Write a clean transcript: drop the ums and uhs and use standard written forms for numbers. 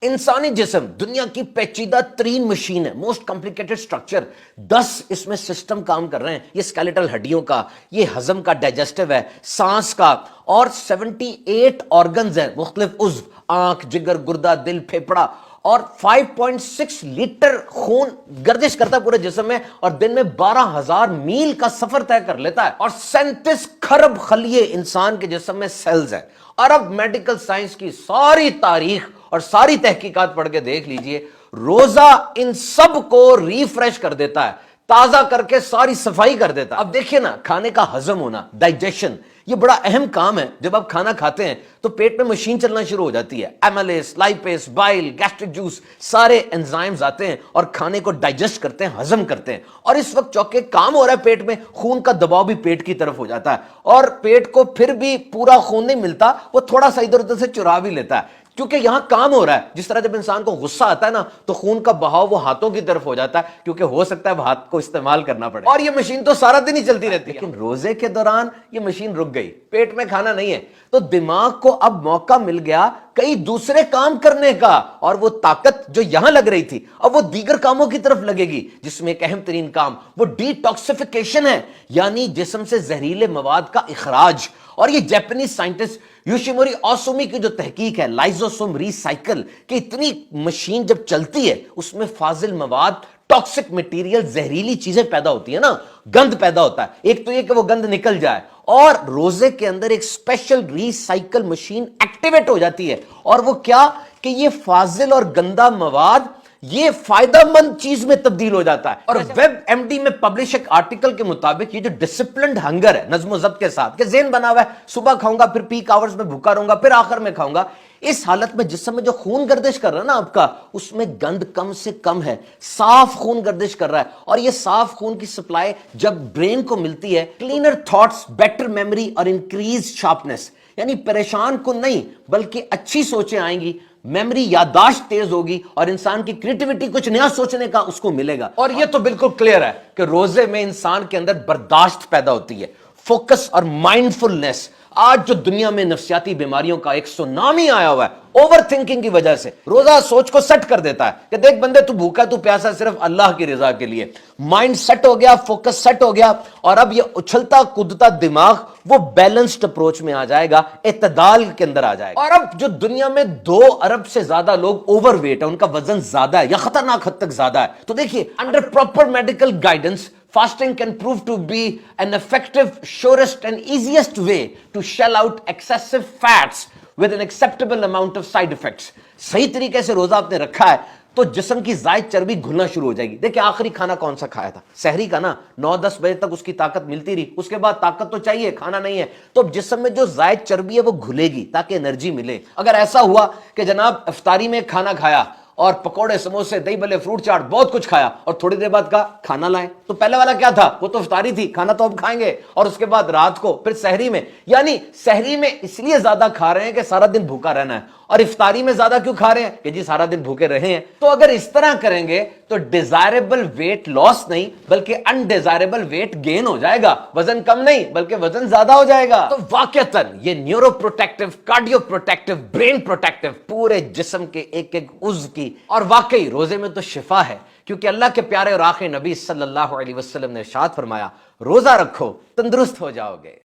انسانی جسم دنیا کی پیچیدہ ترین مشین ہے، موسٹ کمپلیکیٹڈ سٹرکچر. 10 اس میں سسٹم کام کر رہے ہیں. یہ اسکیلیٹل ہڈیوں کا، یہ ہضم کا، ڈائجسٹو ہے، سانس کا، اور 78 آرگنز ہیں، مختلف عضو، آنکھ، جگر، گردہ، دل، پھیپھڑا، اور 5.6 لیٹر خون گردش کرتا ہے پورے جسم میں، اور دن میں 12,000 میل کا سفر طے کر لیتا ہے. اور 37 کھرب خلیے انسان کے جسم میں سیلز ہیں. اور اب میڈیکل سائنس کی ساری تاریخ اور ساری تحقیقات پڑھ کے دیکھ لیجئے، روزہ ان سب کو ریفریش کر دیتا ہے، تازہ کر کے ساری صفائی کر دیتا ہے. اب دیکھیں نا، کھانے کا ہضم ہونا، ڈائجیشن، یہ بڑا اہم کام ہے. جب آپ کھانا کھاتے ہیں تو پیٹ میں مشین چلنا شروع ہو جاتی ہے. ایملیس، لائپیس، بائل، گیسٹرک جوس، سارے انزائمز آتے ہیں اور کھانے کو ڈائجسٹ کرتے ہیں، ہضم کرتے ہیں. اور اس وقت چونکہ کام ہو رہا ہے پیٹ میں، خون کا دباؤ بھی پیٹ کی طرف ہو جاتا ہے، اور پیٹ کو پھر بھی پورا خون نہیں ملتا، وہ تھوڑا سا ادھر ادھر سے چرا بھی لیتا ہے، کیونکہ یہاں کام ہو رہا ہے. جس طرح جب انسان کو غصہ آتا ہے نا تو خون کا بہاؤ وہ ہاتھوں کی طرف ہو جاتا ہے، کیونکہ ہو سکتا ہے ہاتھ کو استعمال کرنا پڑے. اور یہ مشین تو سارا دن ہی چلتی رہتی ہے، لیکن روزے کے دوران یہ مشین رک گئی، پیٹ میں کھانا نہیں ہے، تو دماغ کو اب موقع مل گیا کئی دوسرے کام کرنے کا، اور وہ طاقت جو یہاں لگ رہی تھی اب وہ دیگر کاموں کی طرف لگے گی، جس میں ایک اہم ترین کام وہ ڈی ٹاکسیفیکیشن ہے، یعنی جسم سے زہریلے مواد کا اخراج. اور یہ جاپنیز سائنٹسٹ یوشیموری اوسومی کی جو تحقیق ہے، لائزوسوم ری سائیکل، کہ اتنی مشین جب چلتی ہے اس میں فاضل مواد، ٹاکسک مٹیریل، زہریلی چیزیں پیدا ہوتی ہیں نا، گند پیدا ہوتا ہے. ایک تو یہ کہ وہ گند نکل جائے، اور روزے کے اندر ایک اسپیشل ری سائیکل مشین ایکٹیویٹ ہو جاتی ہے. اور وہ کیا کہ یہ فاضل اور گندا مواد یہ فائدہ مند چیز میں تبدیل ہو جاتا ہے. اور ویب ایم ڈی میں پبلش ایک آرٹیکل کے مطابق یہ جو ڈسپلنڈ ہنگر ہے، نظم و ضبط کے ساتھ، کہ ذہن بنا ہوا ہے صبح کھاؤں گا، پھر پیک آورز میں بھوکا رہوں گا، پھر آخر میں کھاؤں گا، اس حالت میں جسم میں جو خون گردش کر رہا ہے نا آپ کا، اس میں گند کم سے کم ہے، صاف خون گردش کر رہا ہے. اور یہ صاف خون کی سپلائی جب برین کو ملتی ہے، کلینر تھاٹس، بیٹر میموری اور انکریز شارپنس، یعنی پریشان کن نہیں بلکہ اچھی سوچیں آئیں گی، میموری، یادداشت تیز ہوگی، اور انسان کی کریٹیوٹی، کچھ نیا سوچنے کا اس کو ملے گا. اور یہ تو بالکل کلیئر ہے کہ روزے میں انسان کے اندر برداشت پیدا ہوتی ہے، فوکس اور مائنڈفلنس. آج جو دنیا میں نفسیاتی بیماریوں کا ایک سونامی آیا ہوا ہے اوور تھنکنگ کی وجہ سے، روزہ سوچ کو سیٹ کر دیتا ہے کہ دیکھ بندے، تو بھوکا، تو پیاسا صرف اللہ کی رضا کے لیے. مائنڈ سیٹ ہو گیا، فوکس سیٹ ہو گیا، اور اب یہ اچھلتا کودتا دماغ وہ بیلنسڈ اپروچ میں آ جائے گا، اعتدال کے اندر آ جائے گا. اور اب جو دنیا میں 2 ارب سے زیادہ لوگ اوور ویٹ ہیں، ان کا وزن زیادہ ہے یا خطرناک حد تک زیادہ ہے، تو دیکھیے under proper medical guidance fasting can prove to be an effective, surest and easiest way to shell out excessive fats with an acceptable amount of side effects. صحیح طریقے سے روزہ آپ نے رکھا ہے تو جسم کی زائد چربی گھلنا شروع ہو جائے گی. دیکھیں آخری کھانا کون سا کھایا تھا؟ سحری کا نا، 9-10 بجے تک اس کی طاقت ملتی رہی، اس کے بعد طاقت تو چاہیے، کھانا نہیں ہے، تو اب جسم میں جو زائد چربی ہے وہ گھلے گی تاکہ انرجی ملے. اگر ایسا ہوا کہ جناب افطاری میں کھانا کھایا اور پکوڑے، سموسے، دہی بھلے، فروٹ چاٹ، بہت کچھ کھایا، اور تھوڑی دیر بعد کہا کھانا لائیں، تو پہلے والا کیا تھا؟ وہ تو افطاری تھی، کھانا تو اب کھائیں گے، اور اس کے بعد رات کو پھر سحری میں، یعنی سحری میں اس لیے زیادہ کھا رہے ہیں کہ سارا دن بھوکا رہنا ہے، اور افطاری میں زیادہ کیوں کھا رہے ہیں کہ جی سارا دن بھوکے رہے ہیں. تو اگر اس طرح کریں گے تو ڈیزائربل ویٹ لاس نہیں بلکہ انڈیزائربل ویٹ گین ہو جائے گا، وزن کم نہیں بلکہ وزن زیادہ ہو جائے گا. تو واقعتاً یہ neuro protective, cardio protective, brain protective, پورے جسم کے ایک ایک عضو کی. اور واقعی روزے میں تو شفا ہے، کیونکہ اللہ کے پیارے اور آخری نبی صلی اللہ علیہ وسلم نے ارشاد فرمایا، روزہ رکھو تندرست ہو جاؤ گے.